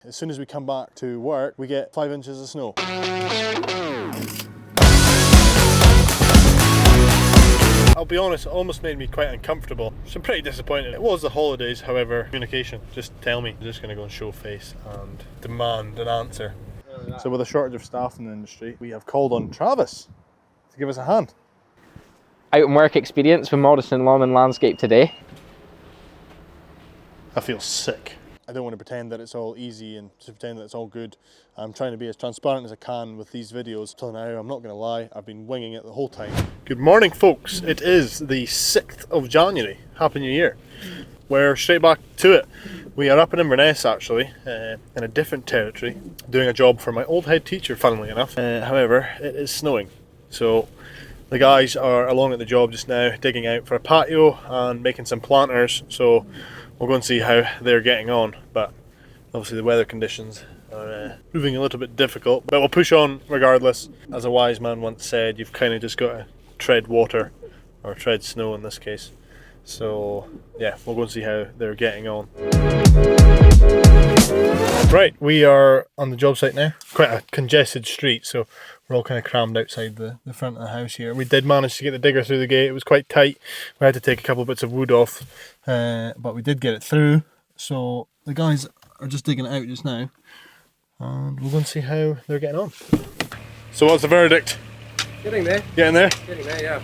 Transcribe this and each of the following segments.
As soon as we come back to work, we get 5 inches of snow. I'll be honest, it almost made me quite uncomfortable. So I'm pretty disappointed. It was the holidays, however, communication. Just tell me. I'm just going to go and show face and demand an answer. So with a shortage of staff in the industry, we have called on Travis to give us a hand. Out and work experience with Morrison Lawn Landscape today. I feel sick. I don't want to pretend that it's all easy and to pretend that it's all good. I'm trying to be as transparent as I can with these videos. Till now, I'm not going to lie, I've been winging it the whole time. Good morning, folks. It is the 6th of January. Happy New Year. We're straight back to it. We are up in Inverness, actually, in a different territory, doing a job for my old head teacher, funnily enough. However, it is snowing. So the guys are along at the job just now, digging out for a patio and making some planters. So we'll go and see how they're getting on, but obviously the weather conditions are proving a little bit difficult, but we'll push on regardless. As a wise man once said, you've kind of just got to tread water, or tread snow in this case. So yeah, we'll go and see how they're getting on. Right, we are on the job site now. Quite a congested street, so we're all kind of crammed outside the front of the house here. We did manage to get the digger through the gate. It was quite tight. We had to take a couple of bits of wood off, but we did get it through. So the guys are just digging it out just now, and we'll go and see how they're getting on. So what's the verdict? Getting there. Getting there? Getting there, yeah.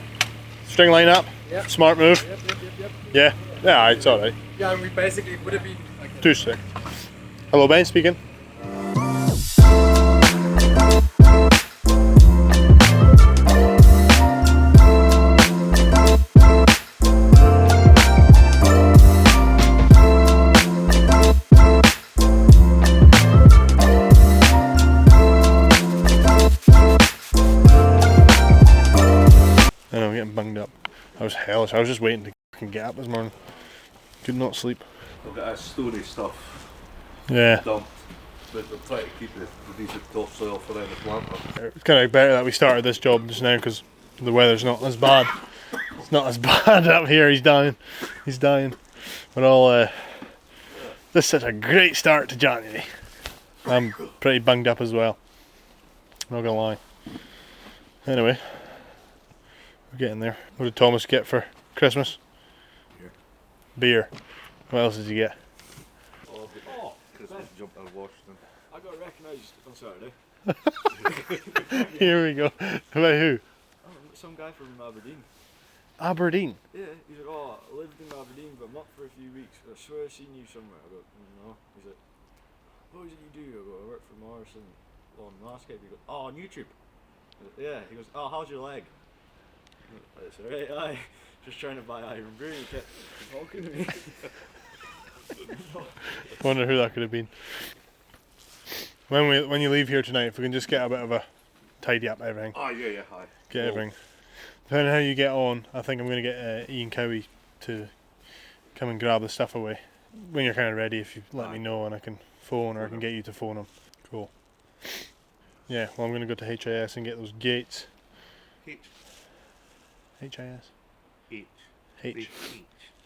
String line up? Yep. Smart move? Yep. Yeah? Yeah, it's alright. Yeah, we basically would have been... Okay. 2 sec. Hello, Ben speaking. I know, I'm getting bunged up. I was hellish. I was just waiting to fucking get up this morning. Could not sleep. I've got our stony stuff Yeah. dumped, but we're trying to keep the decent topsoil for the planter. It's kind of better that we started this job just now because the weather's not as bad. It's not as bad up here. He's dying. He's dying. We're all. This is such a great start to January. I'm pretty bunged up as well. Not gonna lie. Anyway, we're getting there. What did Thomas get for Christmas? Beer. What else did you get? Christmas jumped out of Washington. I got recognised on Saturday. Here we go. About who? Oh, some guy from Aberdeen. Aberdeen. Yeah, he's like, oh, I lived in Aberdeen, but I'm up for a few weeks. I swear I've seen you somewhere. I go, no. He's like, what is it you do? I go, I work for Morrison Lawn Landscape. He goes, oh, on YouTube. I go, yeah. He goes, oh, how's your leg? It's alright, aye. Just trying to buy Iron Brew. He kept talking to me. Wonder who that could have been. When you leave here tonight, if we can just get a bit of a tidy up everything. Oh, yeah, hi. Get everything. Depending on how you get on, I think I'm going to get Ian Cowie to come and grab the stuff away. When you're kind of ready, if you let me know and I can phone, or I can get you to phone him. Cool. Yeah, well I'm going to go to HIS and get those gates. H. HIS? H. H.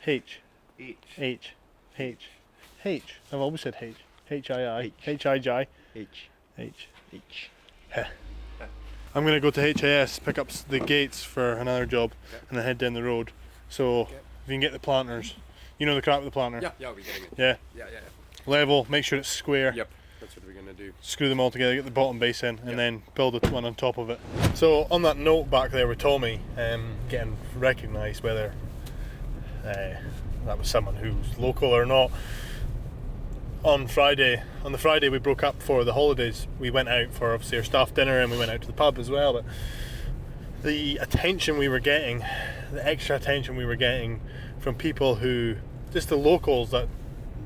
H. H. H. H. H. I've always said H. H-I-I. H-I-J. H. H. H. I'm going to go to HIS, pick up the gates for another job, and then head down the road. So, if you can get the planters, you know the crap with the planter? Yeah, we're getting it. Yeah? Yeah. Level, make sure it's square. Yep, that's what we're gonna do. Screw them all together, get the bottom base in, and then build one on top of it. So, on that note back there with Tommy, getting recognised, whether that was someone who's local or not, on the Friday we broke up for the holidays. We went out for obviously our staff dinner and we went out to the pub as well, but the attention we were getting, the extra attention we were getting from people who, just the locals that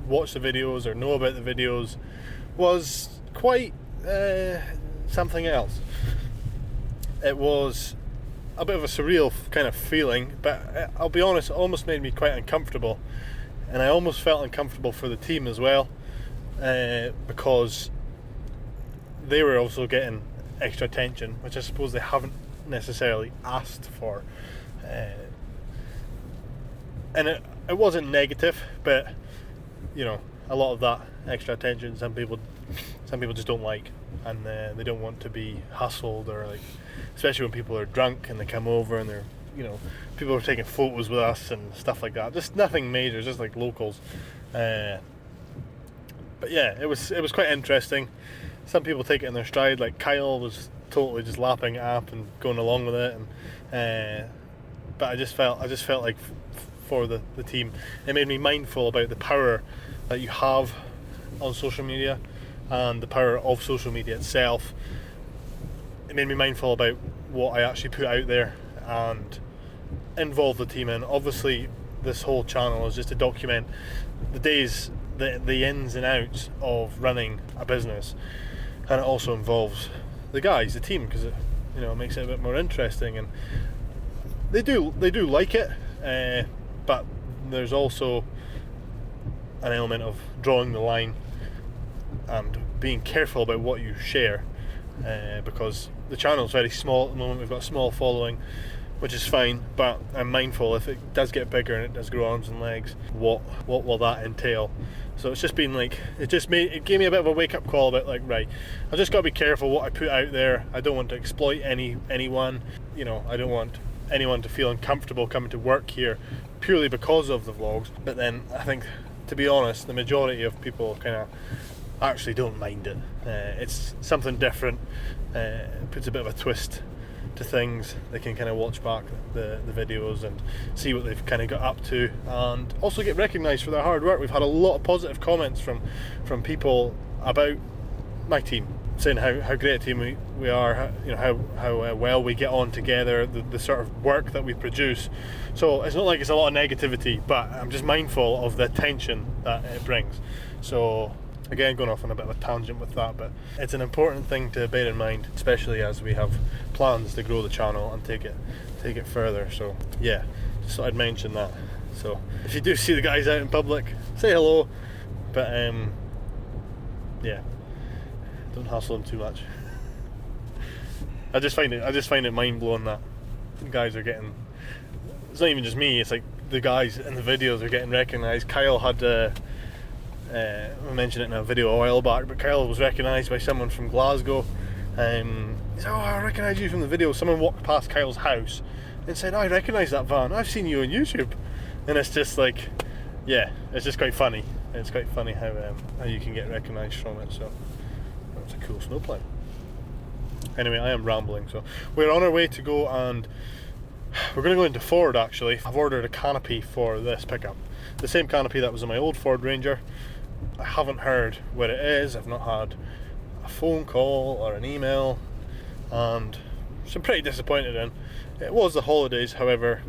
watch the videos or know about the videos, was quite something else. It was a bit of a surreal kind of feeling, but I'll be honest, it almost made me quite uncomfortable, and I almost felt uncomfortable for the team as well, because they were also getting extra attention, which I suppose they haven't necessarily asked for, and it wasn't negative, but you know, a lot of that extra attention some people some people just don't like, and they don't want to be hustled, or like, especially when people are drunk and they come over and they're, people are taking photos with us and stuff like that. Just nothing major, just like locals. But yeah, it was quite interesting. Some people take it in their stride. Like Kyle was totally just lapping it up and going along with it, and but I just felt like for the team, it made me mindful about the power that you have on social media and the power of social media itself. It made me mindful about what I actually put out there and involve the team in. Obviously, this whole channel is just to document the days, the ins and outs of running a business, and it also involves the guys, the team, because it makes it a bit more interesting, and they do like it, but there's also an element of drawing the line and being careful about what you share, because the channel is very small at the moment. We've got a small following, which is fine, but I'm mindful if it does get bigger and it does grow arms and legs, what will that entail? So it's just been like, it gave me a bit of a wake-up call about like, right, I've just got to be careful what I put out there. I don't want to exploit anyone. I don't want anyone to feel uncomfortable coming to work here purely because of the vlogs. But then I think, to be honest, the majority of people kind of actually don't mind it. It's something different. It puts a bit of a twist to things. They can kind of watch back the videos and see what they've kind of got up to, and also get recognised for their hard work. We've had a lot of positive comments from people about my team, saying how great a team we are, how well we get on together, the sort of work that we produce. So it's not like it's a lot of negativity, but I'm just mindful of the attention that it brings. So again, going off on a bit of a tangent with that, but it's an important thing to bear in mind, especially as we have plans to grow the channel and take it further. So yeah, just thought I'd mention that. So if you do see the guys out in public, say hello, but yeah, don't hassle them too much. I just find it mind blowing that guys are getting. It's not even just me. It's like the guys in the videos are getting recognised. Kyle had. I mentioned it in a video a while back, but Kyle was recognised by someone from Glasgow. He said, "Oh, I recognise you from the video." Someone walked past Kyle's house and said, "Oh, I recognise that van. I've seen you on YouTube." And it's just like, yeah, it's just quite funny. It's quite funny how you can get recognised from it. So that's a cool snowplow. Anyway, I am rambling. So we're on our way to go, and we're going to go into Ford. Actually, I've ordered a canopy for this pickup, the same canopy that was on my old Ford Ranger. I haven't heard where it is. I've not had a phone call or an email, and which I'm pretty disappointed in. It was the holidays, however,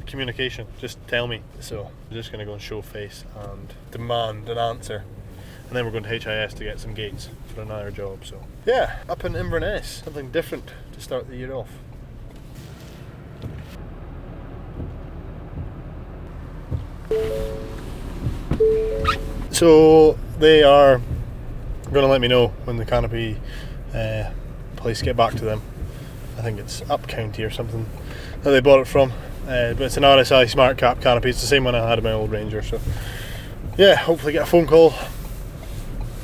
communication, just tell me. So I'm just going to go and show face and demand an answer, and then we're going to HIS to get some gates for another job. So yeah, up in Inverness, something different to start the year off. So they are going to let me know when the canopy place get back to them. I think it's Up County or something that they bought it from, but it's an RSI Smart Cap canopy. It's the same one I had in my old Ranger. So yeah, hopefully get a phone call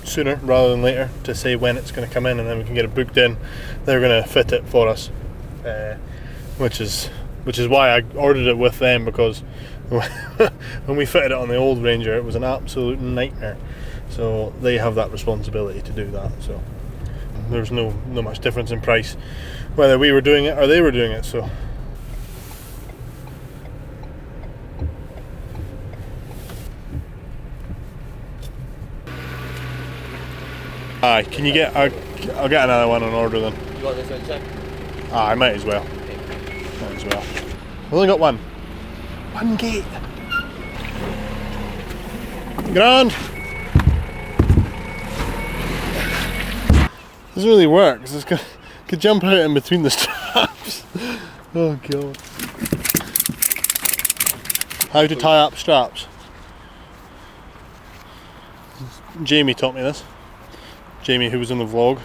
sooner rather than later to say when it's going to come in, and then we can get it booked in. They're going to fit it for us, which is why I ordered it with them, because when we fitted it on the old Ranger, it was an absolute nightmare. So they have that responsibility to do that. So there's no much difference in price whether we were doing it or they were doing it. So aye, can you get? I'll get another one on order then. You want this one, sir? I might as well. Might as well. We've only got one gate. Grand. Doesn't really work because it's could jump out in between the straps. Oh god. How to tie up straps. Jamie taught me this. Jamie, who was in the vlog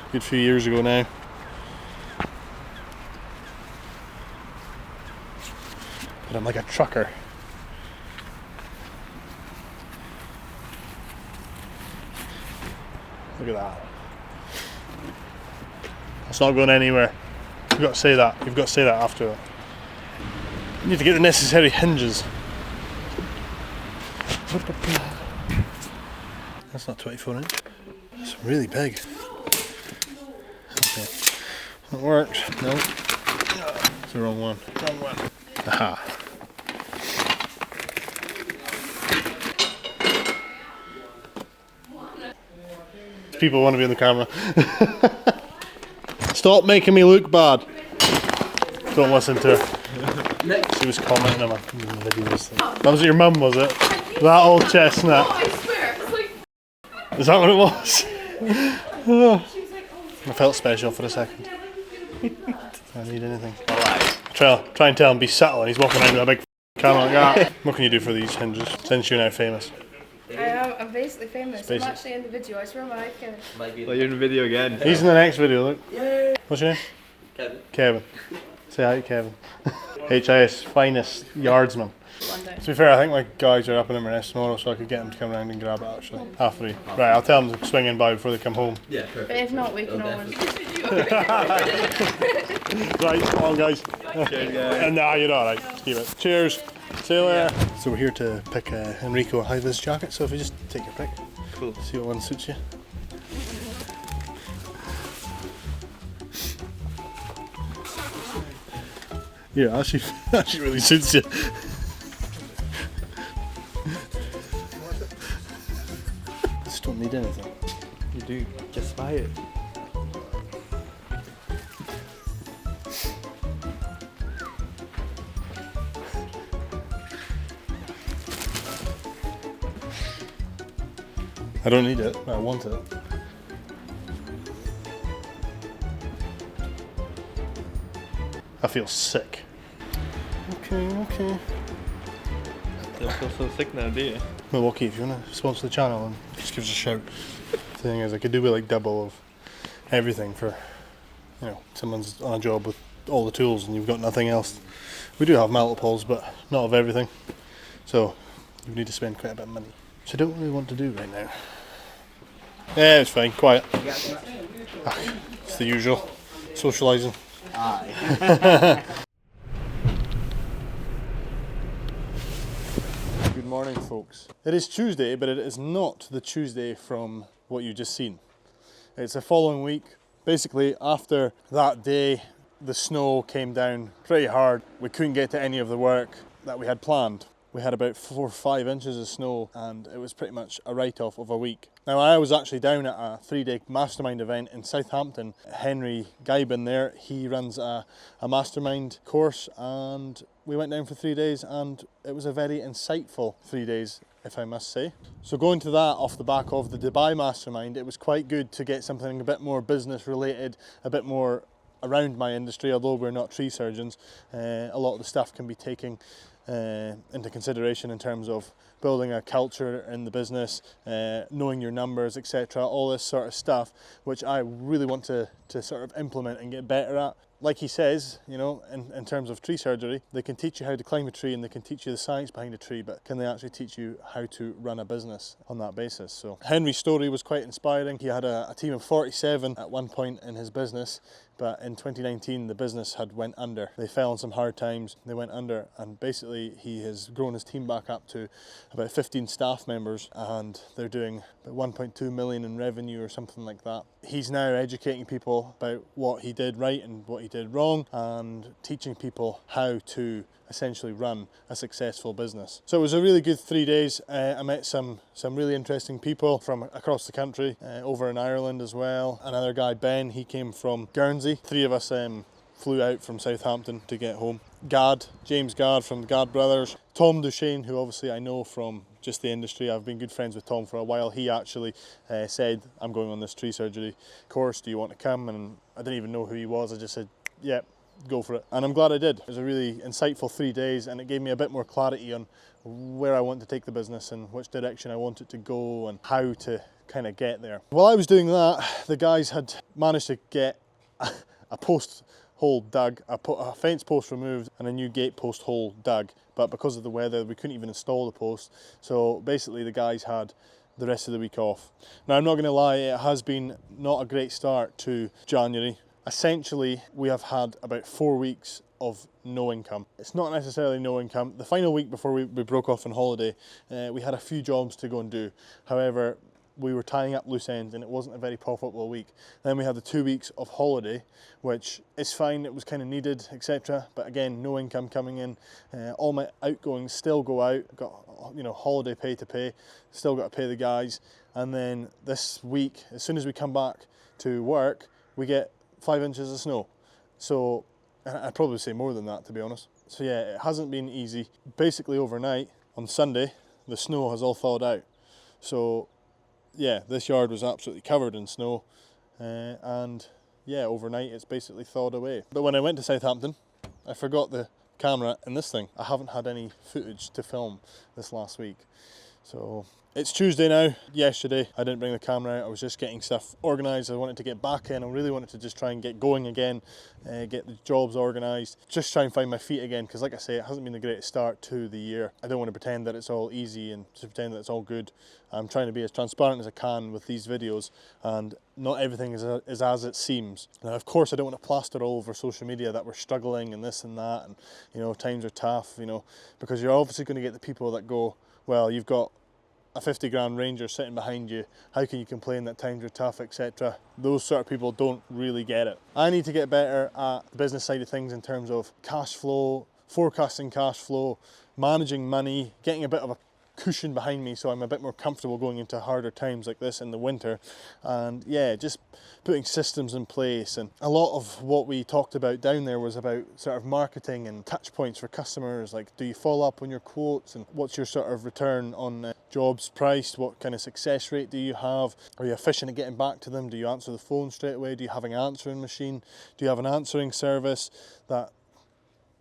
a good few years ago now. But I'm like a trucker. Look at that. It's not going anywhere. You've got to say that. You've got to say that after that. You need to get the necessary hinges. That's not 24 inch. It's really big. Okay. That works. No. It's the wrong one. Wrong one. Aha. People want to be on the camera. Stop making me look bad. Don't listen to her. She was commenting on my videos. That was your mum, was it? That old chestnut. I swear, it's like. Is that what it was? I felt special for a second. I need anything. Try and tell him be subtle, and he's walking around with a big camera like that. What can you do for these hinges since you're now famous? I'm basically famous. I'm actually in the video. I swear my kid. Well, you're in the video again. He's in the next video, look. What's your name? Kevin. Kevin. Say hi to Kevin. HIS finest yardsman. One day. To be fair, I think my guys are up in Inverness tomorrow, so I could get them to come around and grab it actually. 3:30. Right, I'll tell them to swing in by before they come home. Yeah, perfect. But if not, we can always. Right, come on guys. Cheers, guys. And nah, you're alright. Keep it. Cheers. See you later. So we're here to pick Enrico a high-vis jacket, so if you just take your pick. Cool. See what one suits you. Yeah, actually really suits you. Just don't need anything. You do. Just buy it. I don't need it, but I want it. I feel sick. Okay. You feel so sick now, do you? Milwaukee, if you want to sponsor the channel, then just give us a shout. The thing is, I could do with like double of everything for, you know, someone's on a job with all the tools and you've got nothing else. We do have multiples, but not of everything. So you need to spend quite a bit of money, which I don't really want to do right now. Yeah, it's fine, quiet. It's the usual, socialising. Good morning, folks. It is Tuesday, but it is not the Tuesday from what you just seen. It's the following week. Basically, after that day, the snow came down pretty hard. We couldn't get to any of the work that we had planned. We had about 4 or 5 inches of snow and it was pretty much a write-off of a week. Now I was actually down at a 3-day mastermind event in Southampton. Henry Guybin there, he runs a mastermind course and we went down for 3 days and it was a very insightful 3 days, if I must say. So going to that off the back of the Dubai mastermind, it was quite good to get something a bit more business related, a bit more around my industry, although we're not tree surgeons. A lot of the stuff can be taken into consideration in terms of building a culture in the business, knowing your numbers, etc. All this sort of stuff, which I really want to sort of implement and get better at. Like he says, you know, in terms of tree surgery, they can teach you how to climb a tree and they can teach you the science behind a tree, but can they actually teach you how to run a business on that basis? So Henry's story was quite inspiring. He had a team of 47 at one point in his business, but in 2019 the business had went under. They fell on some hard times, they went under, and basically he has grown his team back up to about 15 staff members and they're doing about 1.2 million in revenue or something like that. He's now educating people about what he did right and what he did wrong and teaching people how to essentially run a successful business. So it was a really good 3 days. I met some really interesting people from across the country, over in Ireland as well. Another guy, Ben, he came from Guernsey. 3 of us flew out from Southampton to get home. James Gard from the Gard Brothers. Tom Duchesne, who obviously I know from just the industry. I've been good friends with Tom for a while. He actually said, I'm going on this tree surgery course, do you want to come? And I didn't even know who he was. I just said, yeah, go for it. And I'm glad I did. It was a really insightful 3 days and it gave me a bit more clarity on where I want to take the business and which direction I want it to go and how to kind of get there. While I was doing that, the guys had managed to get a post hole dug, a fence post removed and a new gate post hole dug, but because of the weather we couldn't even install the post. So basically the guys had the rest of the week off. Now, I'm not going to lie, it has been not a great start to January. Essentially, we have had about 4 weeks of no income. It's not necessarily no income. The final week before we broke off on holiday, we had a few jobs to go and do. However, we were tying up loose ends and it wasn't a very profitable week. Then we had the 2 weeks of holiday, which is fine, it was kind of needed, etc. But again, no income coming in. All my outgoings still go out. Got, you know, holiday pay to pay, still got to pay the guys. And then this week, as soon as we come back to work, we get 5 inches of snow. So I'd probably say more than that, to be honest. So yeah, it hasn't been easy. Basically overnight, on Sunday, the snow has all thawed out. So yeah, this yard was absolutely covered in snow. And yeah, overnight it's basically thawed away. But when I went to Southampton, I forgot the camera in this thing. I haven't had any footage to film this last week. So it's Tuesday now. Yesterday I didn't bring the camera out. I was just getting stuff organised. I wanted to get back in. I really wanted to just try and get going again, get the jobs organised, just try and find my feet again, because like I say, it hasn't been the greatest start to the year. I don't want to pretend that it's all easy and to pretend that it's all good. I'm trying to be as transparent as I can with these videos, and not everything is as it seems. Now, of course, I don't want to plaster all over social media that we're struggling and this and that, and you know, times are tough, you know, because you're obviously going to get the people that go, well, you've got a 50 grand Ranger sitting behind you, how can you complain that times are tough, etc. Those sort of people don't really get it. I need to get better at the business side of things in terms of cash flow, forecasting cash flow, managing money, getting a bit of a cushion behind me so I'm a bit more comfortable going into harder times like this in the winter. And yeah, just putting systems in place. And a lot of what we talked about down there was about sort of marketing and touch points for customers, like do you follow up on your quotes, and what's your sort of return on jobs priced, what kind of success rate do you have, are you efficient at getting back to them, do you answer the phone straight away, do you have an answering machine, do you have an answering service that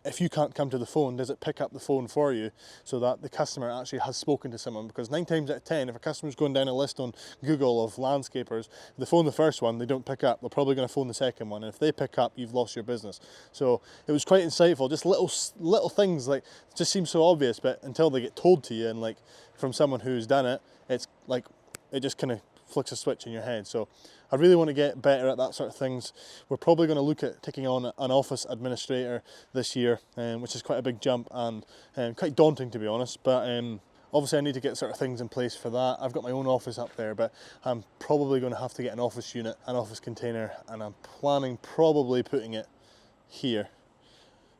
if you can't come to the phone, does it pick up the phone for you so that the customer actually has spoken to someone? Because 9 times out of 10, if a customer's going down a list on Google of landscapers, if they phone the first one, they don't pick up, they're probably going to phone the second one, and if they pick up, you've lost your business. So it was quite insightful, just little things, like, it just seems so obvious, but until they get told to you, and like from someone who's done it, it's like, it just kind of flicks a switch in your head. So I really want to get better at that sort of things. We're probably going to look at taking on an office administrator this year, which is quite a big jump and quite daunting, to be honest. But obviously I need to get sort of things in place for that. I've got my own office up there, but I'm probably going to have to get an office unit, an office container, and I'm planning probably putting it here.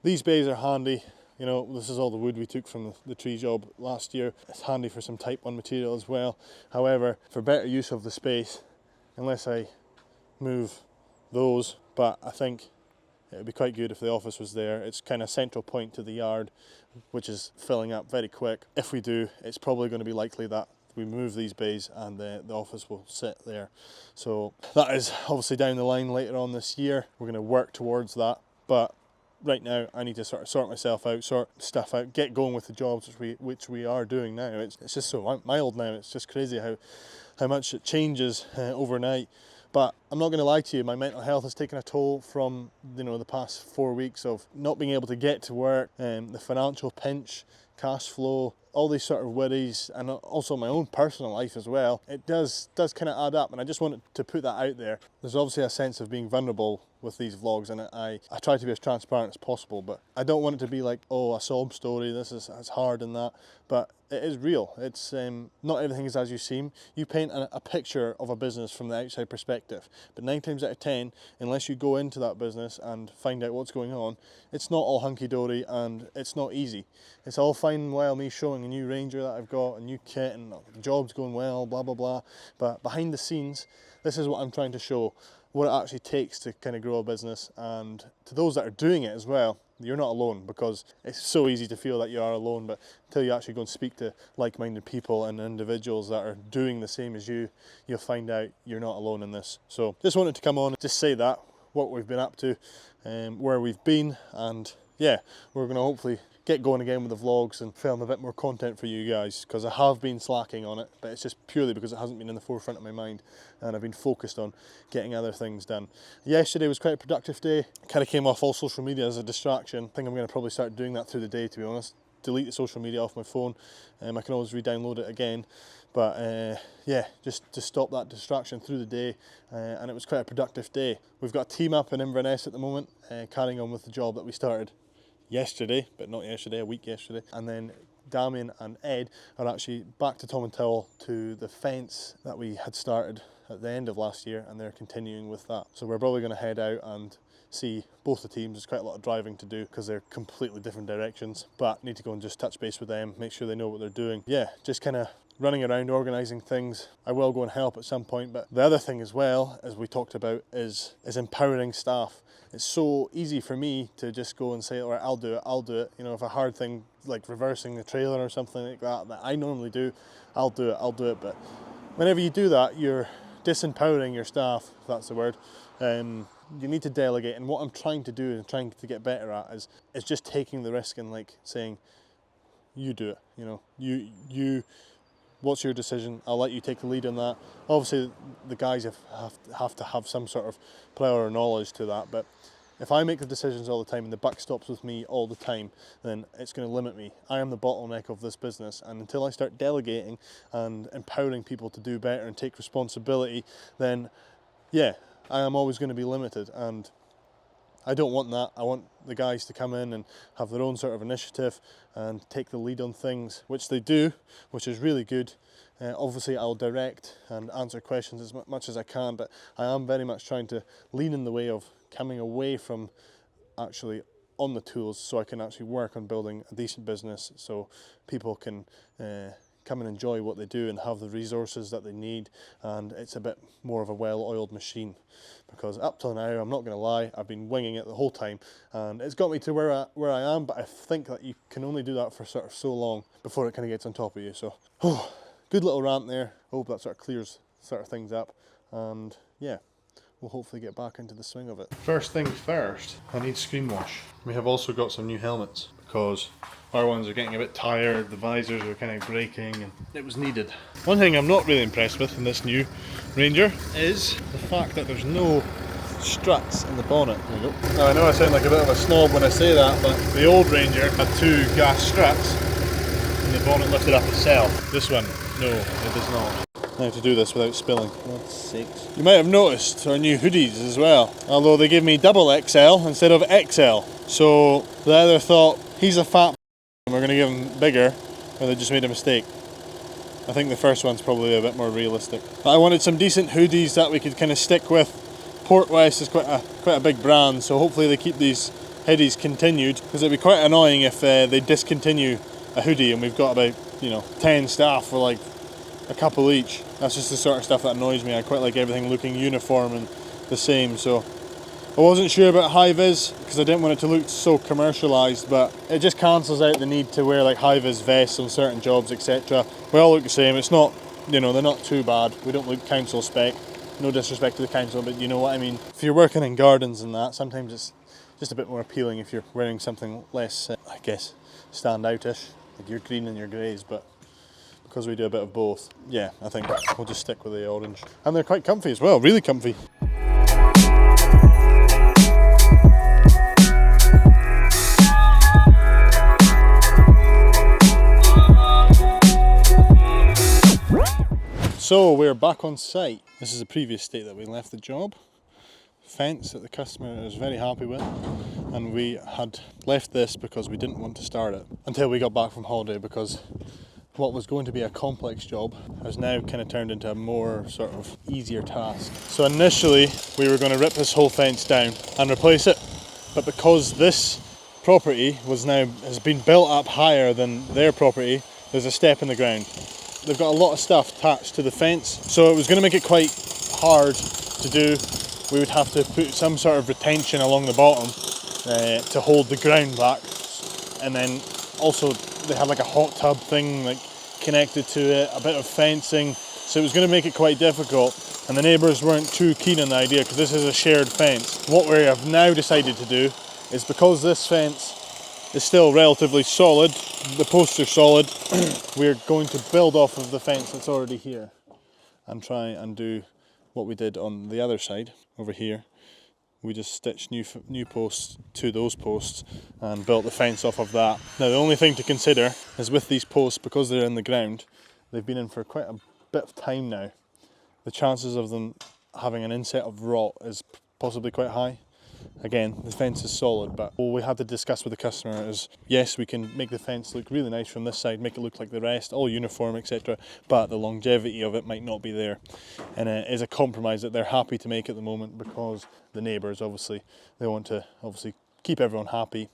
These bays are handy. You know, this is all the wood we took from the tree job last year. It's handy for some type 1 material as well. However, for better use of the space, unless I move those, but I think it would be quite good if the office was there. It's kind of central point to the yard, which is filling up very quick. If we do, it's probably going to be likely that we move these bays and the office will sit there. So that is obviously down the line later on this year. We're going to work towards that, but right now I need to sort of sort myself out, sort stuff out, get going with the jobs which we are doing now. It's just so mild now. It's just crazy how much it changes overnight. But I'm not going to lie to you, my mental health has taken a toll from, you know, the past 4 weeks of not being able to get to work, the financial pinch, cash flow, all these sort of worries, and also my own personal life as well. It does kind of add up, and I just wanted to put that out there. There's obviously a sense of being vulnerable with these vlogs, and I try to be as transparent as possible, but I don't want it to be like, oh, a sob story, this is as hard and that, but it is real. It's not everything is as you seem. You paint a picture of a business from the outside perspective, but 9 times out of 10, unless you go into that business and find out what's going on, it's not all hunky-dory and it's not easy. It's all fine and well me showing a new Ranger that I've got, a new kit, and the job's going well, blah blah blah, but behind the scenes, this is what I'm trying to show, what it actually takes to kind of grow a business. And to those that are doing it as well, you're not alone, because it's so easy to feel that you are alone, but until you actually go and speak to like-minded people and individuals that are doing the same as you, you'll find out you're not alone in this. So just wanted to come on and just say that, what we've been up to, where we've been, and yeah, we're going to hopefully get going again with the vlogs and film a bit more content for you guys, because I have been slacking on it, but it's just purely because it hasn't been in the forefront of my mind and I've been focused on getting other things done. Yesterday was quite a productive day. Kind of came off all social media as a distraction. I think I'm going to probably start doing that through the day, to be honest. Delete the social media off my phone. I can always re-download it again, But yeah, just to stop that distraction through the day, and it was quite a productive day. We've got a team up in Inverness at the moment, carrying on with the job that we started yesterday, but not yesterday, a week yesterday. And then Damien and Ed are actually back to Tom and Towel to the fence that we had started at the end of last year, and they're continuing with that. So we're probably going to head out and see both the teams. There's quite a lot of driving to do because they're completely different directions, but need to go and just touch base with them, make sure they know what they're doing. Yeah, just kind of running around organising things. I will go and help at some point, but the other thing as well, as we talked about, is empowering staff. It's so easy for me to just go and say, all right, I'll do it. You know, if a hard thing like reversing the trailer or something like that I normally do, I'll do it. But whenever you do that, you're disempowering your staff, if that's the word. You need to delegate, and what I'm trying to do and trying to get better at is just taking the risk and like saying, you do it, you know, you what's your decision, I'll let you take the lead on that. Obviously the guys have to have some sort of prior knowledge to that, but if I make the decisions all the time and the buck stops with me all the time, then it's going to limit me. I am the bottleneck of this business, and until I start delegating and empowering people to do better and take responsibility, then yeah, I am always going to be limited, and I don't want that. I want the guys to come in and have their own sort of initiative and take the lead on things, which they do, which is really good. Obviously I'll direct and answer questions as much as I can, but I am very much trying to lean in the way of coming away from actually on the tools, so I can actually work on building a decent business so people can come and enjoy what they do and have the resources that they need, and it's a bit more of a well-oiled machine. Because up till now, I'm not going to lie, I've been winging it the whole time, and it's got me to where I am, but I think that you can only do that for sort of so long before it kind of gets on top of you. So, good little rant there. Hope that sort of clears sort of things up, and yeah, we'll hopefully get back into the swing of it. First things first, I need screen wash. We have also got some new helmets because our ones are getting a bit tired, the visors are kind of breaking, and it was needed. One thing I'm not really impressed with in this new Ranger is the fact that there's no struts in the bonnet. There we go. Now I know I sound like a bit of a snob when I say that, but the old Ranger had two gas struts and the bonnet lifted up itself. This one, no, it does not. Now to do this without spilling. God's sakes. You might have noticed our new hoodies as well, although they gave me double XL instead of XL. So they either thought, he's a fat and we're going to give him bigger, or they just made a mistake. I think the first one's probably a bit more realistic. But I wanted some decent hoodies that we could kind of stick with. Port West is quite a big brand, so hopefully they keep these hoodies continued, because it'd be quite annoying if they discontinue a hoodie and we've got about 10 staff for like a couple each. That's just the sort of stuff that annoys me. I quite like everything looking uniform and the same, so I wasn't sure about high-vis because I didn't want it to look so commercialised, but it just cancels out the need to wear like high-vis vests on certain jobs, etc. We all look the same. It's not, they're not too bad. We don't look council spec. No disrespect to the council, but you know what I mean. If you're working in gardens and that, sometimes it's just a bit more appealing if you're wearing something less, I guess, stand-out-ish, like your green and your greys, but because we do a bit of both, yeah, I think we'll just stick with the orange. And they're quite comfy as well, really comfy. So we're back on site. This is the previous state that we left the job. Fence that the customer is very happy with, and we had left this because we didn't want to start it until we got back from holiday, because what was going to be a complex job has now kind of turned into a more sort of easier task. So initially we were going to rip this whole fence down and replace it, but because this property has been built up higher than their property, there's a step in the ground. They've got a lot of stuff attached to the fence, so it was going to make it quite hard to do. We would have to put some sort of retention along the bottom to hold the ground back, and then also they had like a hot tub thing like connected to it, a bit of fencing, so it was going to make it quite difficult, and the neighbours weren't too keen on the idea because this is a shared fence. What we have now decided to do is, because this fence is still relatively solid, the posts are solid, we're going to build off of the fence that's already here and try and do what we did on the other side over here. We just stitched new posts to those posts and built the fence off of that. Now the only thing to consider is with these posts, because they're in the ground, they've been in for quite a bit of time now, the chances of them having an inset of rot is possibly quite high. Again, the fence is solid, but what we had to discuss with the customer is, yes, we can make the fence look really nice from this side, make it look like the rest, all uniform, etc., but the longevity of it might not be there. And it is a compromise that they're happy to make at the moment, because the neighbours, obviously, they want to keep everyone happy.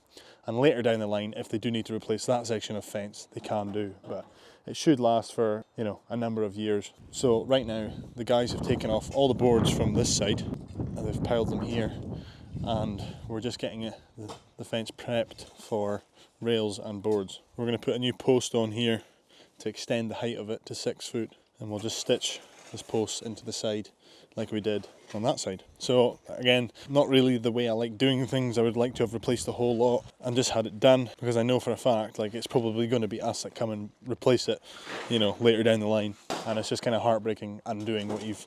And later down the line, if they do need to replace that section of fence, they can do. But it should last for, a number of years. So right now, the guys have taken off all the boards from this side, and they've piled them here. And we're just getting the fence prepped for rails and boards. We're going to put a new post on here to extend the height of it to 6 foot, and we'll just stitch this post into the side like we did on that side. So again, not really the way I like doing things. I would like to have replaced the whole lot and just had it done, because I know for a fact it's probably going to be us that come and replace it, later down the line, and it's just kind of heartbreaking undoing what you've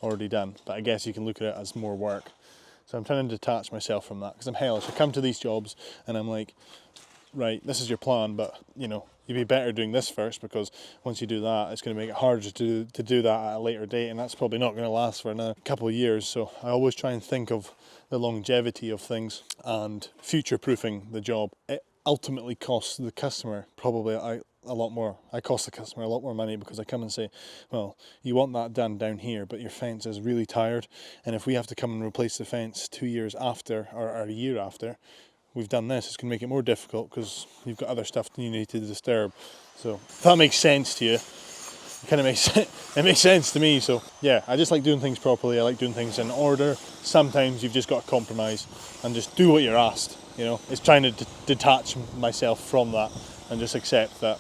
already done. But I guess you can look at it as more work. So I'm trying to detach myself from that, because I'm hellish. I come to these jobs and I'm like, right, this is your plan, but you'd be better doing this first, because once you do that, it's going to make it harder to do that at a later date, and that's probably not going to last for another couple of years. So I always try and think of the longevity of things and future-proofing the job. It ultimately costs the customer probably a lot more. I cost the customer a lot more money, because I come and say, well, you want that done down here, but your fence is really tired, and if we have to come and replace the fence 2 years after, or a year after we've done this, it's going to make it more difficult, because you've got other stuff you need to disturb. So if that makes sense to you, it kind of makes sense to me. So yeah, I just like doing things properly. I like doing things in order. Sometimes you've just got to compromise and just do what you're asked. It's trying to detach myself from that and just accept that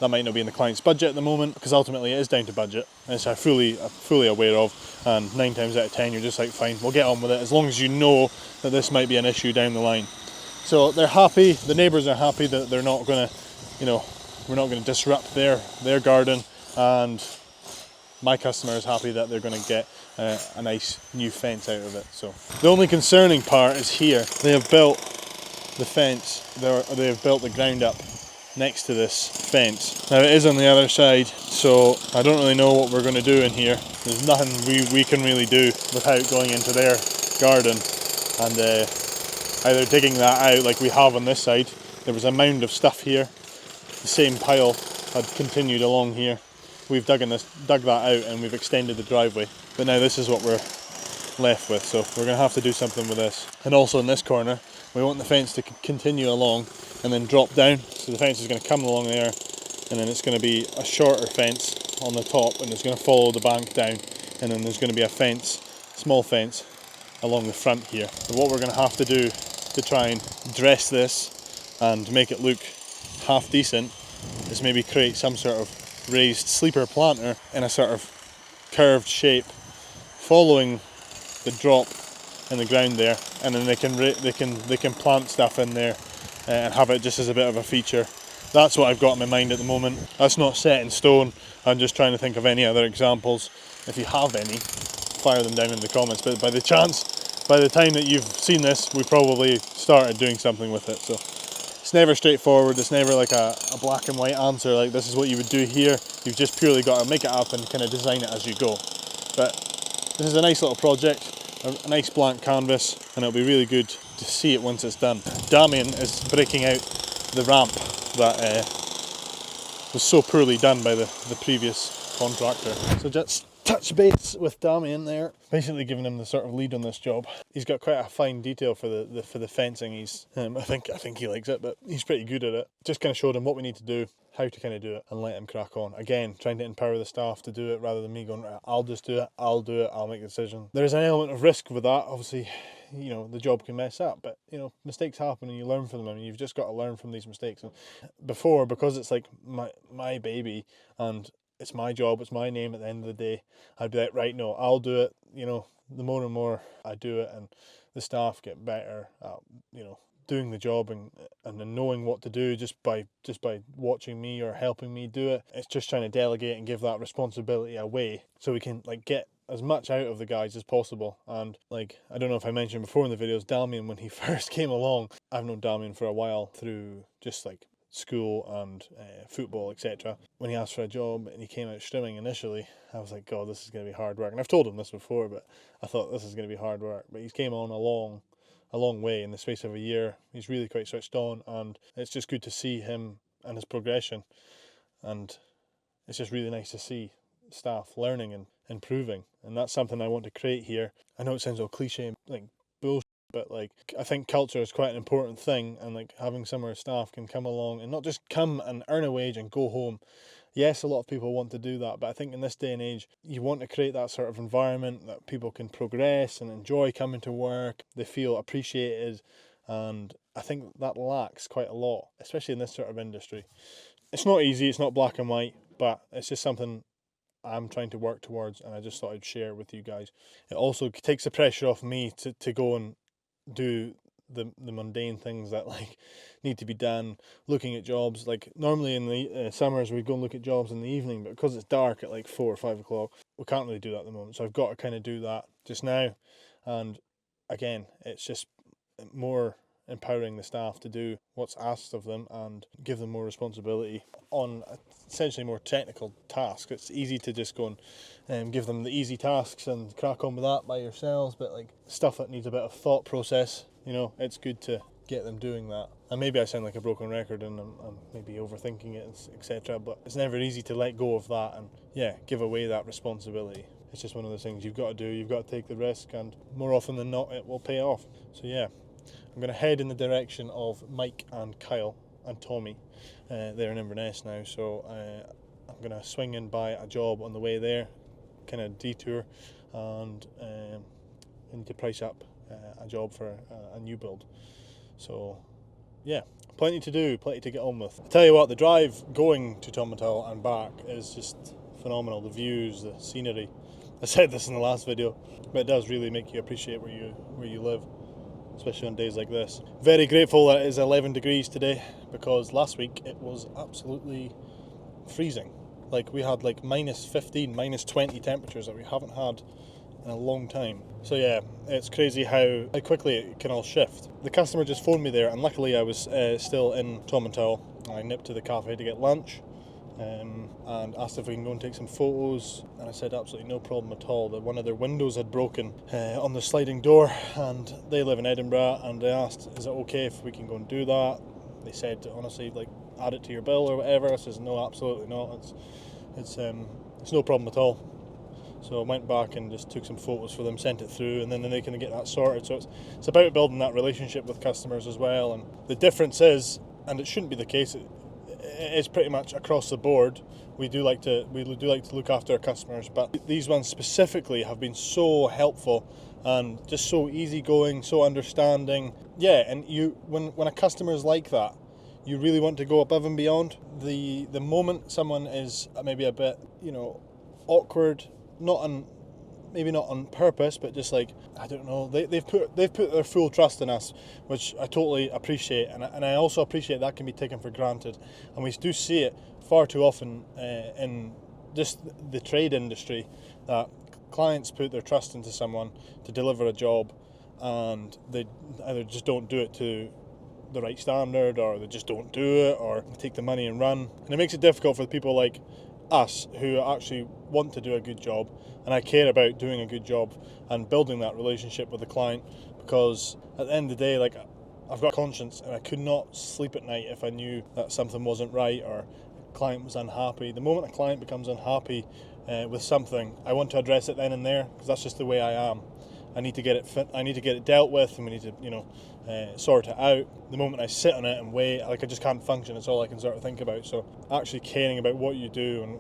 might not be in the client's budget at the moment, because ultimately it is down to budget, and it's I'm fully aware of, and 9 times out of 10 you're just like, fine, we'll get on with it, as long as you know that this might be an issue down the line. So they're happy, the neighbours are happy that they're not going to, we're not going to disrupt their garden, and my customer is happy that they're going to get a nice new fence out of it. So the only concerning part is here. They have built the fence, they have built the ground up next to this fence. Now it is on the other side, so I don't really know what we're going to do in here. There's nothing we can really do without going into their garden and either digging that out like we have on this side. There was a mound of stuff here. The same pile had continued along here. We've dug that out, and we've extended the driveway. But now this is what we're left with, so we're going to have to do something with this. And also in this corner, we want the fence to continue along and then drop down. So the fence is going to come along there, and then it's going to be a shorter fence on the top, and it's going to follow the bank down, and then there's going to be a fence, small fence, along the front here. So what we're going to have to do to try and dress this and make it look half decent is maybe create some sort of raised sleeper planter in a sort of curved shape, following the drop in the ground there, and then they can plant stuff in there and have it just as a bit of a feature. That's what I've got in my mind at the moment. That's not set in stone. I'm just trying to think of any other examples. If you have any, fire them down in the comments. But by the time that you've seen this, we probably started doing something with it. So it's never straightforward. It's never like a black and white answer, like this is what you would do here. You've just purely got to make it up and kind of design it as you go. But this is a nice little project, a nice blank canvas, and it'll be really good to see it once it's done. Damien is breaking out the ramp that was so poorly done by the previous contractor. So just touch base with Damien there, basically giving him the sort of lead on this job. He's got quite a fine detail for the fencing. He's I think he likes it, but he's pretty good at it. Just kind of showed him what we need to do, how to kind of do it, and let him crack on. Again, trying to empower the staff to do it rather than me going, I'll just do it, I'll make the decision. There's an element of risk with that, obviously. The job can mess up, but mistakes happen and you learn from them, and you've just got to learn from these mistakes. And before, because it's like my baby and it's my job, it's my name at the end of the day, I'd be like, right, no, I'll do it. The more and more I do it, and the staff get better at doing the job and knowing what to do just by watching me or helping me do it. It's just trying to delegate and give that responsibility away so we can get as much out of the guys as possible. And I don't know if I mentioned before in the videos, Damien, when he first came along, I've known Damien for a while through just school and football, etc. When he asked for a job and he came out strimming initially, I was like, God, this is going to be hard work. And I've told him this before, but I thought this is going to be hard work. But he's came on a long way in the space of a year. He's really quite switched on, and it's just good to see him and his progression. And it's just really nice to see staff learning and improving, and that's something I want to create here. I know it sounds all cliche, like bullshit, but like I think culture is quite an important thing, and like having somewhere staff can come along and not just come and earn a wage and go home. Yes, a lot of people want to do that, but I think in this day and age, you want to create that sort of environment that people can progress and enjoy coming to work. They feel appreciated, and I think that lacks quite a lot, especially in this sort of industry. It's not easy, it's not black and white, but it's just something I'm trying to work towards, and I just thought I'd share with you guys. It also takes the pressure off me to go and do the mundane things that like need to be done, looking at jobs. Like normally in the summers we'd go and look at jobs in the evening, but because it's dark at like 4 or 5 o'clock, we can't really do that at the moment. So I've got to kind of do that just now, and again, it's just more empowering the staff to do what's asked of them and give them more responsibility on essentially more technical tasks. It's easy to just go and give them the easy tasks and crack on with that by yourselves, but like stuff that needs a bit of thought process, you know, it's good to get them doing that. And maybe I sound like a broken record and I'm maybe overthinking it, etc., but it's never easy to let go of that and give away that responsibility. It's just one of those things you've got to do. You've got to take the risk, and more often than not it will pay off. So I'm going to head in the direction of Mike and Kyle and Tommy. They're in Inverness now, so I'm going to swing in by a job on the way there, kind of detour, and I need to price up a job for a new build. So plenty to do, plenty to get on with. I tell you what, the drive going to Tomatal and back is just phenomenal. The views, the scenery. I said this in the last video, but it does really make you appreciate where you live, especially on days like this. Very grateful that it is 11 degrees today, because last week it was absolutely freezing. Like we had like minus 15, minus 20 temperatures that we haven't had in a long time. So it's crazy how quickly it can all shift. The customer just phoned me there, and luckily I was still in Tomatal. I nipped to the cafe to get lunch, and asked if we can go and take some photos, and I said absolutely no problem at all. That one of their windows had broken on the sliding door, and they live in Edinburgh, and they asked, is it okay if we can go and do that? They said, honestly, like, add it to your bill or whatever. I says, no, absolutely not, it's no problem at all. So I went back and just took some photos for them, sent it through, and then they can get that sorted. So it's about building that relationship with customers as well. And the difference is, and it shouldn't be the case, it's pretty much across the board. We do like to look after our customers, but these ones specifically have been so helpful and just so easygoing, so understanding. And when a customer is like that, you really want to go above and beyond. The moment someone is maybe a bit, awkward, maybe not on purpose, but just like, I don't know, they've put their full trust in us, which I totally appreciate, and I also appreciate that can be taken for granted, and we do see it far too often in just the trade industry, that clients put their trust into someone to deliver a job, and they either just don't do it to the right standard, or they just don't do it, or take the money and run, and it makes it difficult for the people like us who actually want to do a good job, and I care about doing a good job and building that relationship with the client, because at the end of the day, like, I've got a conscience, and I could not sleep at night if I knew that something wasn't right or a client was unhappy. The moment a client becomes unhappy with something, I want to address it then and there, because that's just the way I am. I need to get it dealt with, and we need to sort it out. The moment I sit on it and wait, like, I just can't function. It's all I can sort of think about. So actually caring about what you do and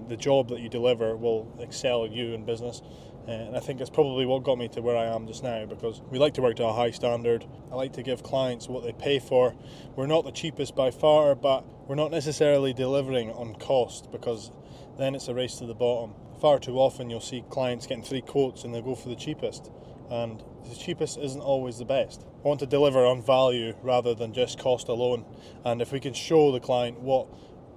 the job that you deliver will excel you in business. And I think it's probably what got me to where I am just now, because we like to work to a high standard. I like to give clients what they pay for. We're not the cheapest by far, but we're not necessarily delivering on cost, because then it's a race to the bottom. Far too often you'll see clients getting 3 quotes and they'll go for the cheapest, and the cheapest isn't always the best. I want to deliver on value rather than just cost alone, and if we can show the client what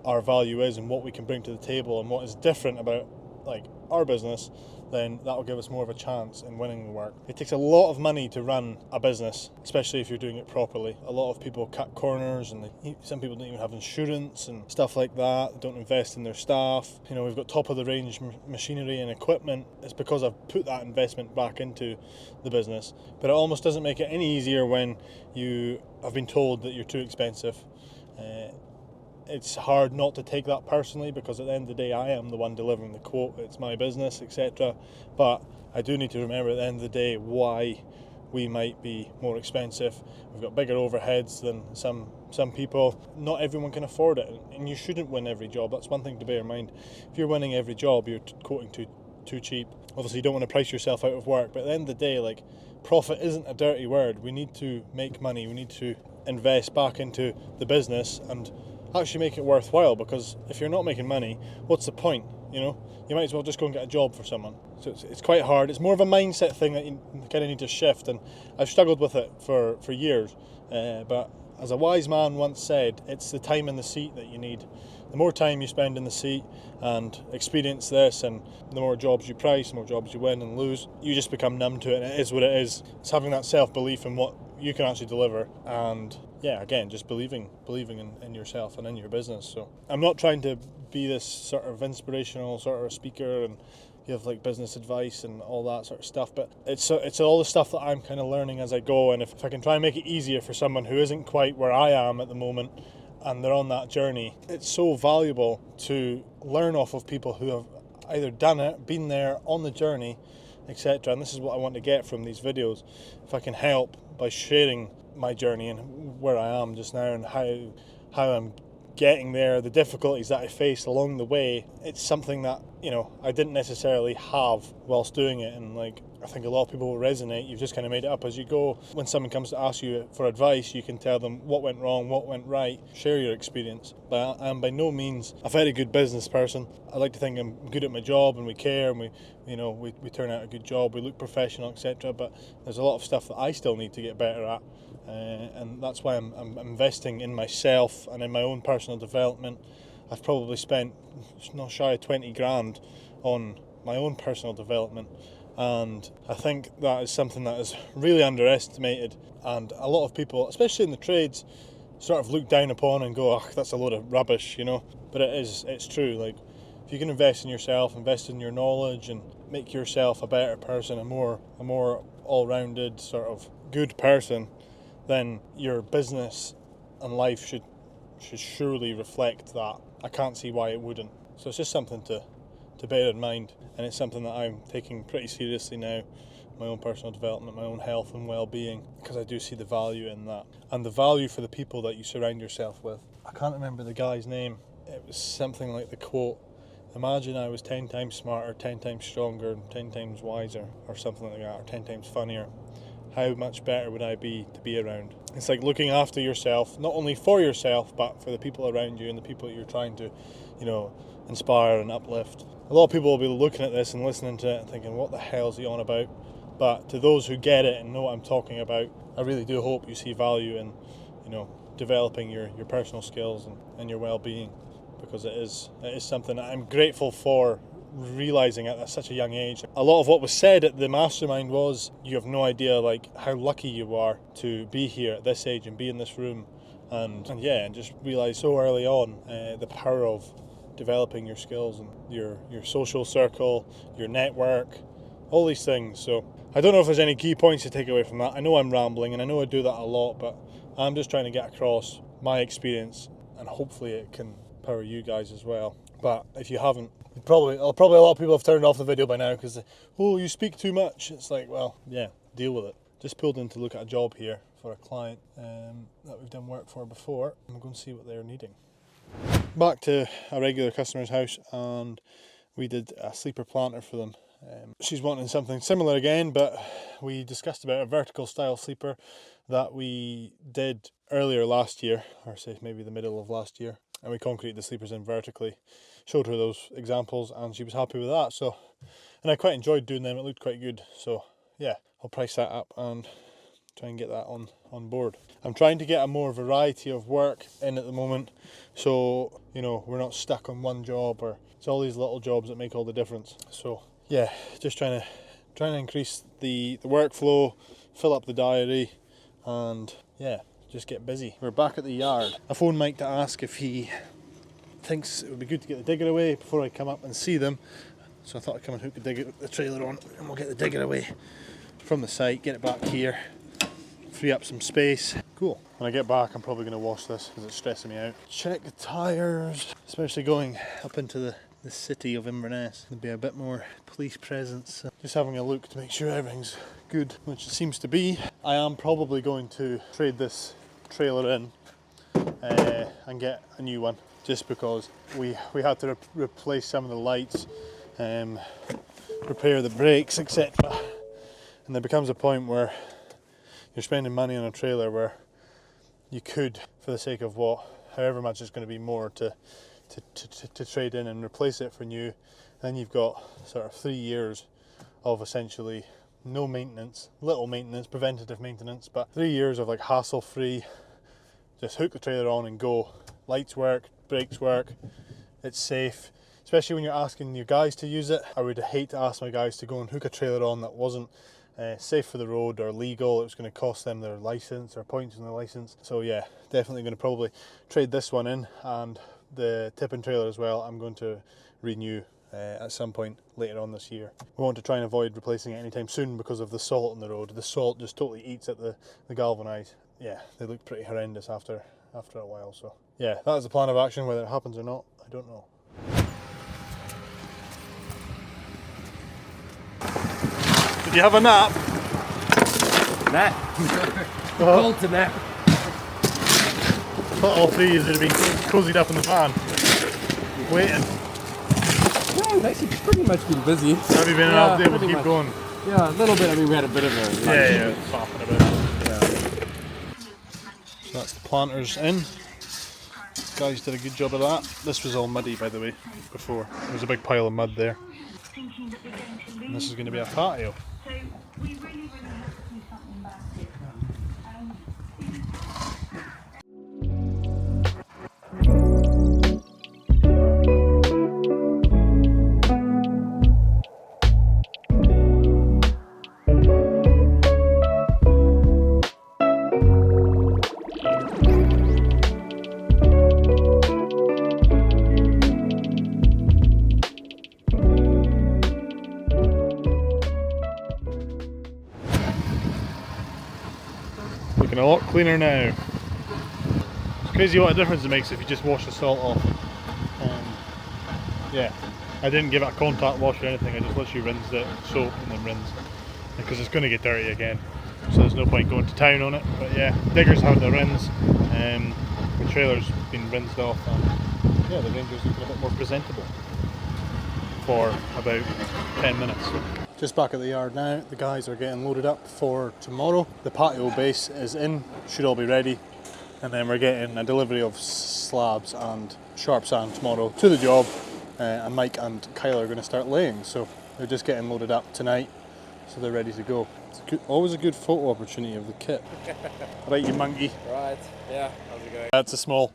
our value is and what we can bring to the table and what is different about like our business, then that'll give us more of a chance in winning the work. It takes a lot of money to run a business, especially if you're doing it properly. A lot of people cut corners, and some people don't even have insurance and stuff like that. They don't invest in their staff. You know, we've got top of the range machinery and equipment. It's because I've put that investment back into the business. But it almost doesn't make it any easier when you have been told that you're too expensive. It's hard not to take that personally, because at the end of the day I am the one delivering the quote, it's my business, etc. But I do need to remember at the end of the day why we might be more expensive. We've got bigger overheads than some people. Not everyone can afford it, and you shouldn't win every job. That's one thing to bear in mind. If you're winning every job, you're quoting too cheap. Obviously you don't want to price yourself out of work, but at the end of the day, like, profit isn't a dirty word. We need to make money, we need to invest back into the business and actually make it worthwhile, because if you're not making money, what's the point? You know, you might as well just go and get a job for someone. So it's quite hard. It's more of a mindset thing that you kind of need to shift, and I've struggled with it for years, but as a wise man once said, it's the time in the seat that you need. The more time you spend in the seat and experience this, and the more jobs you price, the more jobs you win and lose, you just become numb to it, and it is what it is. It's having that self-belief in what you can actually deliver, and yeah, again, just believing in yourself and in your business. So I'm not trying to be this sort of inspirational sort of speaker and give like business advice and all that sort of stuff, but it's all the stuff that I'm kind of learning as I go, and if I can try and make it easier for someone who isn't quite where I am at the moment and they're on that journey, it's so valuable to learn off of people who have either done it, been there on the journey, etc. And this is what I want to get from these videos. If I can help by sharing my journey and where I am just now and how I'm getting there, the difficulties that I faced along the way, it's something that, you know, I didn't necessarily have whilst doing it, and like, I think a lot of people will resonate. You've just kind of made it up as you go. When someone comes to ask you for advice, you can tell them what went wrong, what went right, share your experience. But I'm by no means a very good business person. I like to think I'm good at my job, and we care, and we turn out a good job, we look professional, etc. But there's a lot of stuff that I still need to get better at, and that's why I'm investing in myself and in my own personal development. I've probably spent not shy of 20 grand on my own personal development, and I think that is something that is really underestimated, and a lot of people, especially in the trades, sort of look down upon and go, oh, that's a load of rubbish, you know. But it's true. Like, if you can invest in yourself, invest in your knowledge, and make yourself a better person, a more all-rounded sort of good person, then your business and life should surely reflect that. I can't see why it wouldn't. So it's just something to bear in mind, and it's something that I'm taking pretty seriously now, my own personal development, my own health and well-being, because I do see the value in that, and the value for the people that you surround yourself with. I can't remember the guy's name. It was something like the quote, imagine I was 10 times smarter, 10 times stronger, 10 times wiser, or something like that, or 10 times funnier. How much better would I be to be around? It's like looking after yourself, not only for yourself, but for the people around you and the people that you're trying to, you know, inspire and uplift. A lot of people will be looking at this and listening to it and thinking, what the hell is he on about? But to those who get it and know what I'm talking about, I really do hope you see value in, you know, developing your personal skills and your well-being, because it is something that I'm grateful for realising at such a young age. A lot of what was said at the mastermind was, you have no idea like how lucky you are to be here at this age and be in this room, and just realise so early on the power of developing your skills and your social circle, your network, all these things. So I don't know if there's any key points to take away from that. I know I'm rambling, and I know I do that a lot, but I'm just trying to get across my experience, and hopefully it can power you guys as well. But if you haven't, probably a lot of people have turned off the video by now because, oh, you speak too much. It's like, well, yeah, deal with it. Just pulled in to look at a job here for a client that we've done work for before. I'm going to see what they're needing. Back to a regular customer's house, and we did a sleeper planter for them. She's wanting something similar again, but we discussed about a vertical style sleeper that we did earlier last year, or say maybe the middle of last year, and we concreted the sleepers in vertically. Showed her those examples and she was happy with that. So, and I quite enjoyed doing them, it looked quite good. So yeah, I'll price that up and try and get that on board. I'm trying to get a more variety of work in at the moment, so you know, we're not stuck on one job, or it's all these little jobs that make all the difference. So yeah, just trying to increase the workflow, fill up the diary, and yeah, just get busy. We're back at the yard. I phoned Mike to ask if he thinks it would be good to get the digger away before I come up and see them. So I thought I'd come and hook the trailer on, and we'll get the digger away from the site, get it back here, free up some space. Cool. When I get back, I'm probably going to wash this because it's stressing me out. Check the tyres, especially going up into the city of Inverness. There'll be a bit more police presence. So just having a look to make sure everything's good, which it seems to be. I am probably going to trade this trailer in and get a new one, just because we had to replace some of the lights, repair the brakes, etc. And there becomes a point where you're spending money on a trailer where you could, for the sake of however much it's going to be more, to trade in and replace it for new. Then you've got sort of 3 years of essentially no maintenance, little maintenance, preventative maintenance, but 3 years of like hassle-free, just hook the trailer on and go. Lights work, brakes work, it's safe. Especially when you're asking your guys to use it. I would hate to ask my guys to go and hook a trailer on that wasn't safe for the road or legal. It was going to cost them their license or points on their license. So yeah, definitely going to probably trade this one in, and the tipping trailer as well I'm going to renew at some point later on this year. We want to try and avoid replacing it anytime soon because of the salt on the road. The salt just totally eats at the galvanized. Yeah, they look pretty horrendous after a while. So yeah, that is the plan of action. Whether it happens or not, I don't know. Did you have a nap? Nap. Called to nap. I thought all three of you would have been cozied up in the van, waiting. Yeah, I've actually pretty much been busy. Have you been able to keep going? Yeah, a little bit. I mean, we had a bit of a... Faffing about. Yeah. So that's the planters in. Guys did a good job of that. This was all muddy, by the way, before. There was a big pile of mud there. And this is going to be a patio. So we really have to do something about it. Looking a lot cleaner now. It's crazy what a difference it makes if you just wash the salt off. Yeah, I didn't give it a contact wash or anything, I just literally rinsed it, soap and then rinsed, because it's going to get dirty again, so there's no point going to town on it. But yeah, diggers had the rinse, the trailer's been rinsed off, and yeah, the Ranger's looking a bit more presentable for about 10 minutes. Just back at the yard now, the guys are getting loaded up for tomorrow. The patio base is in, should all be ready, and then we're getting a delivery of slabs and sharp sand tomorrow to the job, and Mike and Kyle are going to start laying, so they're just getting loaded up tonight, so they're ready to go. It's always a good photo opportunity of the kit. Right, you monkey. Right, yeah, how's it going? That's a small.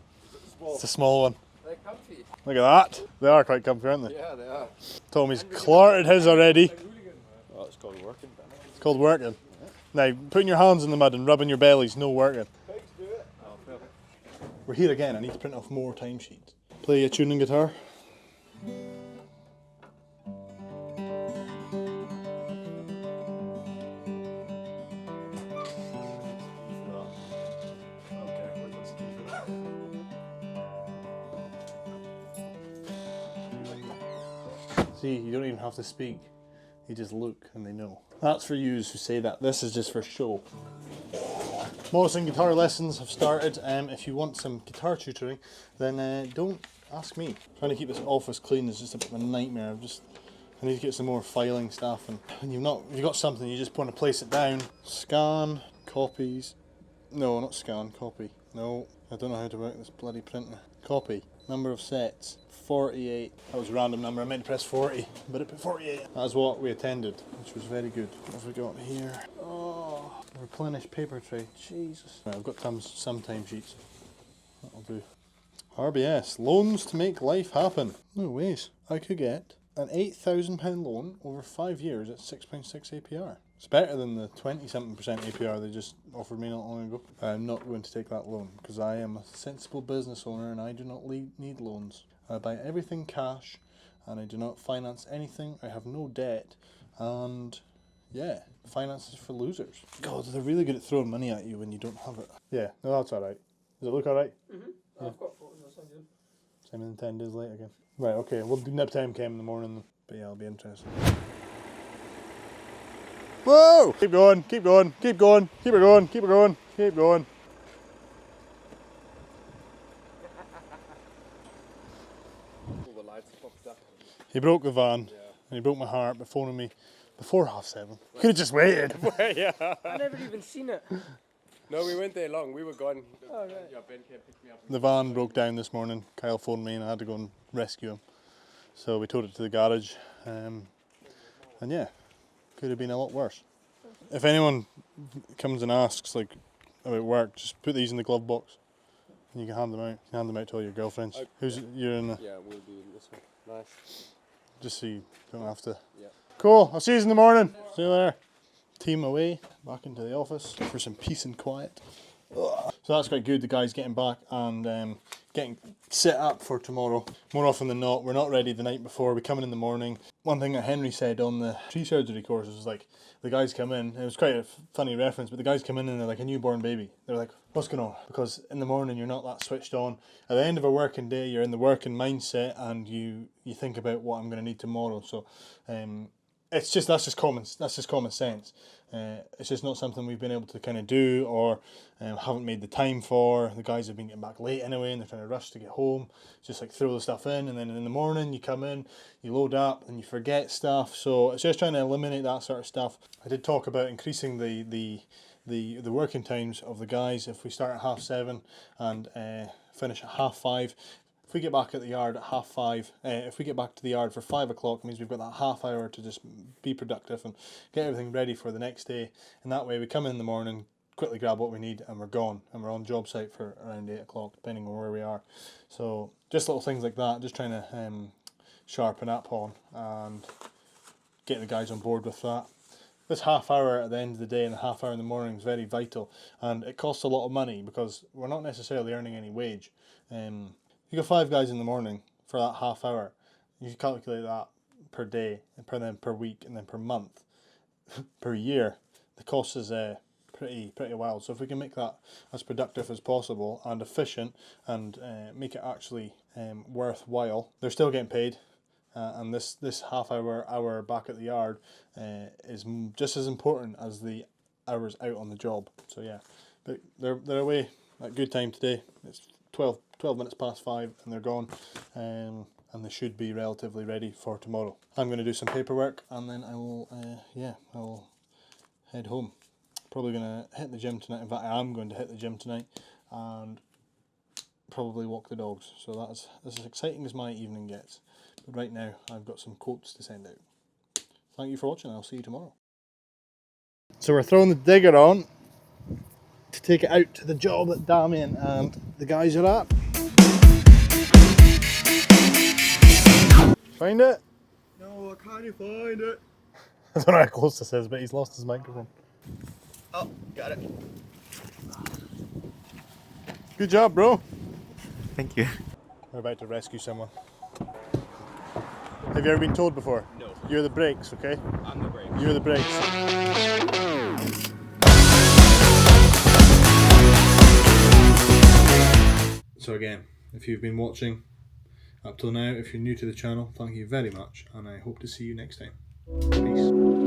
It's a small one. They're comfy. Look at that. They are quite comfy, aren't they? Yeah, they are. Tommy's clarted his already. Oh, it's called working. It's called working. Now, putting your hands in the mud and rubbing your belly's no working. We're here again. I need to print off more timesheets. Play a tuning guitar. See, you don't even have to speak. You just look and they know. That's for yous who say that. This is just for show. Morrison guitar lessons have started. If you want some guitar tutoring, then don't ask me. Trying to keep this office clean is just a bit of a nightmare. I need to get some more filing stuff, and if you've got something, you just want to place it down. Scan, copies. No, not scan, copy. No, I don't know how to work this bloody printer. Copy. Number of sets. 48. That was a random number. I meant to press 40, but it put 48. That's what we attended, which was very good. What have we got here? Oh, Replenish paper tray. Jesus. Right, I've got some timesheets. That'll do. RBS. Loans to make life happen. No ways. I could get an £8,000 loan over 5 years at 6.6 APR. It's better than the 20-something% APR they just offered me not long ago. I'm not going to take that loan because I am a sensible business owner and I do not need loans. I buy everything cash and I do not finance anything. I have no debt and yeah, finance is for losers. God, they're really good at throwing money at you when you don't have it. Yeah, no, that's alright. Does it look alright? Mm-hmm. Yeah. I've got photos, that sounds good. Same as 10 days late again. Right, okay, we'll do nip time came in the morning, but yeah, it'll be interesting. Whoa! Keep going, keep going, keep going, keep it going, keep it going, keep going. He broke the van, and he broke my heart by phoning me before 7:30. Could have just waited. Yeah. I never even seen it. No, we went there long. We were gone. Oh, right. Yeah, Ben came pick me up. The van broke down this morning. Kyle phoned me and I had to go and rescue him. So we towed it to the garage. And yeah, could have been a lot worse. If anyone comes and asks like about work, just put these in the glove box and you can hand them out. You can hand them out to all your girlfriends. You're in the... Yeah, we'll be in this one. Nice. Just so you don't have to. Yeah. Cool, I'll see you in the morning. See you later. Team away, back into the office for some peace and quiet. Ugh. So that's quite good, the guys getting back and getting set up for tomorrow. More often than not, we're not ready the night before, we come in the morning. One thing that Henry said on the tree surgery course was like, the guys come in, it was quite a funny reference, but the guys come in and they're like a newborn baby. They're like, what's going on? Because in the morning you're not that switched on. At the end of a working day, you're in the working mindset and you think about what I'm going to need tomorrow. So that's just common sense. It's just not something we've been able to kind of do or haven't made the time for. The guys have been getting back late anyway and they're trying to rush to get home. Just like throw the stuff in and then in the morning you come in, you load up and you forget stuff. So it's just trying to eliminate that sort of stuff. I did talk about increasing the working times of the guys. If we start at 7:30 and finish at 5:30. If we get back at the yard at 5:30, if we get back to the yard for 5 o'clock, it means we've got that half hour to just be productive and get everything ready for the next day. And that way we come in the morning, quickly grab what we need and we're gone. And we're on job site for around 8 o'clock, depending on where we are. So just little things like that, just trying to sharpen up on and get the guys on board with that. This half hour at the end of the day and the half hour in the morning is very vital. And it costs a lot of money because we're not necessarily earning any wage. You got 5 guys in the morning for that half hour. You calculate that per day, and then per week, and then per month, per year. The cost is pretty wild. So if we can make that as productive as possible and efficient, and make it actually worthwhile, they're still getting paid. And this half hour back at the yard is just as important as the hours out on the job. So yeah, but they're away at good time today. It's 12 minutes past 5 and they're gone, and they should be relatively ready for tomorrow. I'm going to do some paperwork and then I will head home. Probably going to hit the gym tonight. In fact, I am going to hit the gym tonight and probably walk the dogs. So that's as exciting as my evening gets. But right now I've got some quotes to send out. Thank you for watching. I'll see you tomorrow. So we're throwing the digger on to take it out to the job that Damien and the guys are at. Find it? No, I can't find it. I don't know how close this is, but he's lost his microphone. Oh, got it. Good job, bro. Thank you. We're about to rescue someone. Have you ever been towed before? No. You're the brakes, okay? I'm the brake. You're the brakes. So again, if you've been watching up till now, if you're new to the channel, thank you very much and I hope to see you next time. Peace.